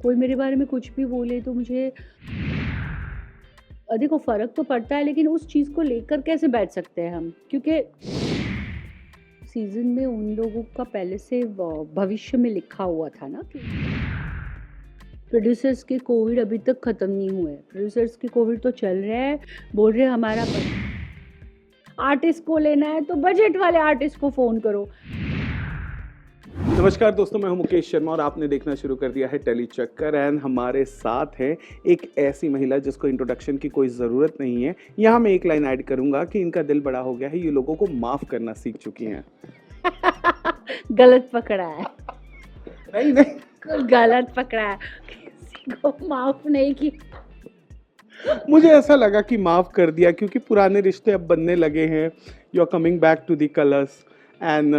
कोई मेरे बारे में कुछ भी बोले तो मुझे देखो फ़र्क तो पड़ता है, लेकिन उस चीज़ को लेकर कैसे बैठ सकते हैं हम? क्योंकि सीज़न में उन लोगों का पहले से भविष्य में लिखा हुआ था ना कि प्रोड्यूसर्स के कोविड अभी तक ख़त्म नहीं हुए। प्रोड्यूसर्स के कोविड तो चल रहा है, बोल रहे हमारा आर्टिस्ट को लेना है तो बजट वाले आर्टिस्ट को फ़ोन करो। नमस्कार दोस्तों, मैं हूं मुकेश शर्मा और आपने देखना शुरू कर दिया है टेली चक्कर। एंड हमारे साथ है एक ऐसी महिला जिसको इंट्रोडक्शन की कोई ज़रूरत नहीं है। यहाँ मैं एक लाइन ऐड करूंगा कि इनका दिल बड़ा हो गया है, ये लोगों को माफ़ करना सीख चुकी हैं। गलत पकड़ा है। नहीं गलत पकड़ा है, किसी को माफ़ नहीं किया। मुझे ऐसा लगा कि माफ़ कर दिया क्योंकि पुराने रिश्ते अब बनने लगे हैं। You are coming back to the colours and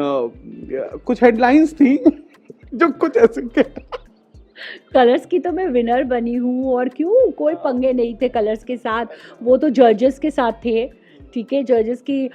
कुछ हेडलाइंस थी जो कुछ ऐसे कलर्स की तो मैं विनर बनी हूँ, और क्यों, कोई पंगे नहीं थे कलर्स के साथ। वो तो जजेस के साथ थे, ठीक है। जजेस की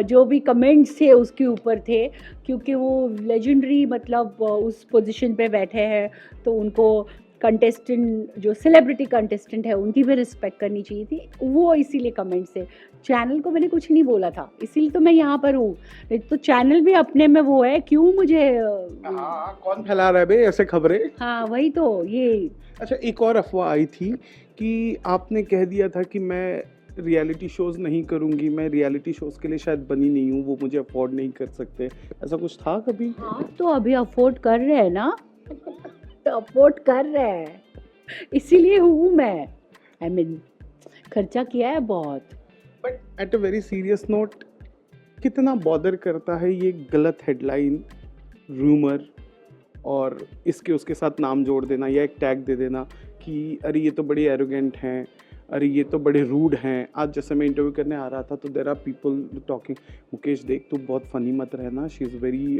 जो भी कमेंट्स थे उसके ऊपर थे, क्योंकि वो लेजेंडरी मतलब उस पोजीशन पे बैठे हैं, तो उनको कंटेस्टेंट जो सेलिब्रिटी कंटेस्टेंट है उनकी भी रिस्पेक्ट करनी चाहिए थी। वो इसीलिए कमेंट्स है। चैनल को मैंने कुछ नहीं बोला था, इसीलिए तो मैं यहाँ पर हूँ। नहीं तो चैनल भी अपने में वो है, क्यों मुझे कौन फैला रहा है बे ऐसे खबरें? हाँ वही तो ये। अच्छा, एक और अफवाह आई थी कि आपने कह दिया था कि मैं रियलिटी शोज़ नहीं करूँगी, मैं रियलिटी शोज़ के लिए शायद बनी नहीं हूँ, वो मुझे अफोर्ड नहीं कर सकते। ऐसा कुछ था कभी? हाँ तो अभी अफोर्ड कर रहे हैं ना। तो अफोर्ड कर रहे हैं, इसीलिए हूँ मैं। आई मीन खर्चा किया है बहुत। But at a very serious note, कितना बॉदर करता है ये गलत हेडलाइन, रूमर और इसके उसके साथ नाम जोड़ देना या एक टैग दे देना कि अरे ये तो बड़े एरोगेंट हैं, अरे ये तो बड़े रूड हैं। आज जैसे मैं इंटरव्यू करने आ रहा था तो there are people talking, Mukesh देख तू बहुत फ़नी मत रहना, she is very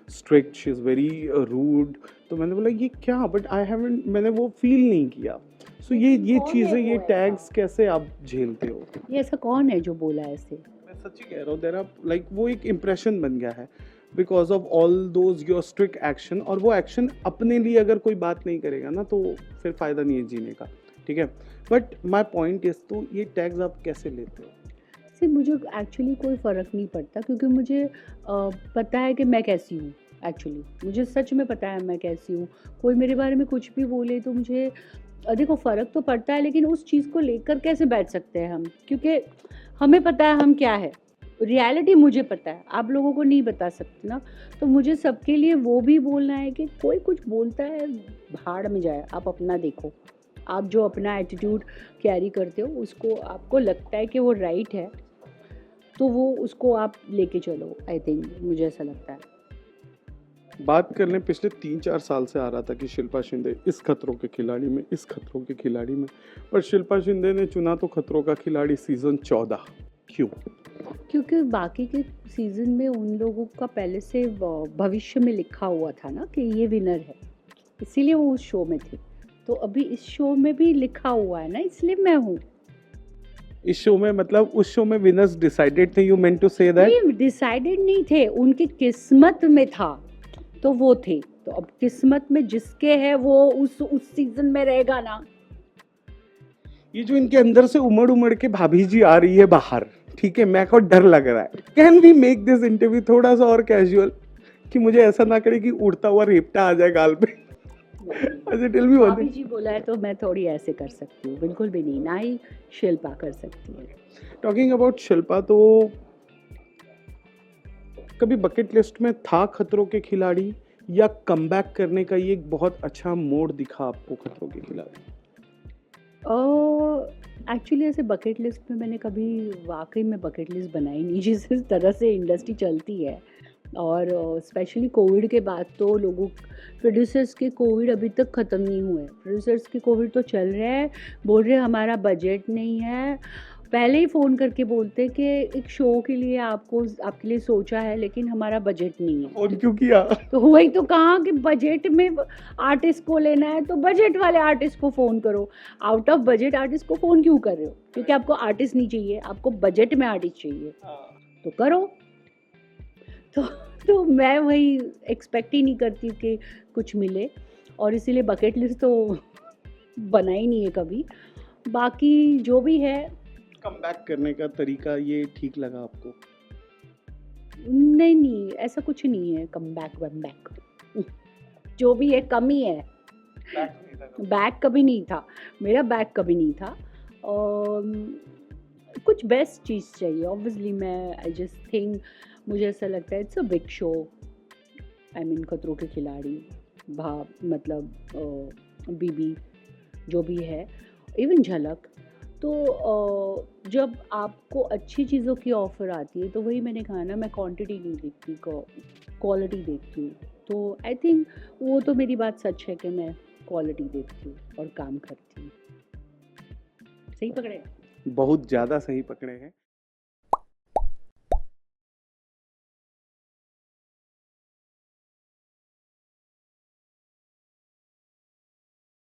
strict, she is very rude. तो मैंने बोला ये क्या, बट आई हैवंट, मैंने वो फील नहीं किया। सो ये चीज़ें, ये टैग्स कैसे आप झेलते हो? ये ऐसा कौन है जो बोला ऐसे? मैं सच्ची कह रहा हूँ, देर आर लाइक वो एक इम्प्रेशन बन गया है because of all those your strict action. और वो एक्शन अपने लिए अगर कोई बात नहीं करेगा ना तो फिर फ़ायदा नहीं है जीने का, ठीक है। बट माई पॉइंट इज, तो ये टैग्स आप कैसे लेते हो? से मुझे एक्चुअली कोई फ़र्क नहीं पड़ता, क्योंकि मुझे पता है कि मैं कैसी हूँ। एक्चुअली मुझे सच में पता है मैं कैसी हूँ। कोई मेरे बारे में कुछ भी बोले तो मुझे देखो फ़र्क तो पड़ता है, लेकिन उस चीज़ को लेकर कैसे बैठ सकते हैं हम? क्योंकि हमें पता है हम क्या है। रियलिटी मुझे पता है, आप लोगों को नहीं बता सकते ना। तो मुझे सबके लिए वो भी बोलना है कि कोई कुछ बोलता है, भाड़ में जाए, आप अपना देखो। आप जो अपना एटीट्यूड कैरी करते हो, उसको आपको लगता है कि वो राइट है, तो वो उसको आप लेके चलो। आई थिंक मुझे ऐसा लगता है। बात कर लें, पिछले 3-4 साल से आ रहा था कि शिल्पा शिंदे इस खतरों के खिलाड़ी में, इस खतरों के खिलाड़ी में, पर शिल्पा शिंदे ने चुना तो खतरों का खिलाड़ी सीज़न 14। क्यों? क्योंकि बाकी के सीज़न में उन लोगों का पहले से भविष्य में लिखा हुआ था ना कि ये विनर है, इसीलिए वो उस शो में थी। तो अभी इस शो में भी लिखा हुआ है ना, इसलिए मैं हूँ। इस शो में मतलब उस शो में विनर्स डिसाइडेड थे, you meant to say that? नहीं, डिसाइडेड नहीं थे, उनकी किस्मत में था तो वो थे। तो अब किस्मत में जिसके है वो उस सीज़न में रहेगा ना। ये जो इनके अंदर से उमड़ उमड़ के भाभी जी आ रही है बाहर, ठीक है, मेरे को डर लग रहा है। Can we make this interview थोड़ा सा और कैजुअल, कि मुझे ऐसा ना करे कि उड़ता हुआ रेपटा आ जाए गाल पे। अच्छा, टेल मी वन भाभी जी बोला है तो मैं थोड़ी ऐसे कर सकती हूँ, बिल्कुल भी नहीं, ना ही शिल्पा कर सकती है। टॉकिंग अबाउट शिल्पा, तो कभी बकेट लिस्ट में था खतरों के खिलाड़ी, या कमबैक करने का ये एक बहुत अच्छा मोड़ दिखा आपको खतरों के खिलाड़ी? एक्चुअली ऐसे बकेट लिस्ट में मैंने कभी वाकई में बकेट लिस्ट बनाई नहीं, जिस तरह से इंडस्ट्री चलती है। और स्पेशली कोविड के बाद तो लोगों, प्रोड्यूसर्स के कोविड अभी तक ख़त्म नहीं हुए। प्रोड्यूसर्स के कोविड तो चल रहे हैं, बोल रहे हमारा बजट नहीं है। पहले ही फ़ोन करके बोलते कि एक शो के लिए आपके लिए सोचा है, लेकिन हमारा बजट नहीं है। और क्यों किया? तो वही तो कहा कि बजट में आर्टिस्ट को लेना है तो बजट वाले आर्टिस्ट को फ़ोन करो। आउट ऑफ बजट आर्टिस्ट को फ़ोन क्यों कर रहे हो? क्योंकि आपको आर्टिस्ट नहीं चाहिए, आपको बजट में आर्टिस्ट चाहिए, तो करो। तो मैं वही एक्सपेक्ट ही नहीं करती कि कुछ मिले। और इसीलिए बकेट लिस्ट तो बना ही नहीं है कभी। बाकी जो भी है, कम बैक करने का तरीका ये ठीक लगा आपको? नहीं, ऐसा कुछ नहीं है कम बैक वम बैक। जो भी है कम ही है। बैक नहीं था कभी? बैक कभी नहीं था, मेरा बैक कभी नहीं था। कुछ बेस्ट चीज़ चाहिए ऑब्वियसली। मैं आई जस्ट थिंक, मुझे ऐसा लगता है it's a big show. I mean खतरों के खिलाड़ी, मतलब बीबी जो भी है, इवन झलक। तो जब आपको अच्छी चीज़ों की ऑफ़र आती है तो वही मैंने कहा ना, मैं क्वांटिटी नहीं देखती, क्वालिटी देखती हूँ। तो आई थिंक वो तो मेरी बात सच है कि मैं क्वालिटी देखती हूँ और काम करती हूँ। सही पकड़े? बहुत ज़्यादा सही पकड़े हैं।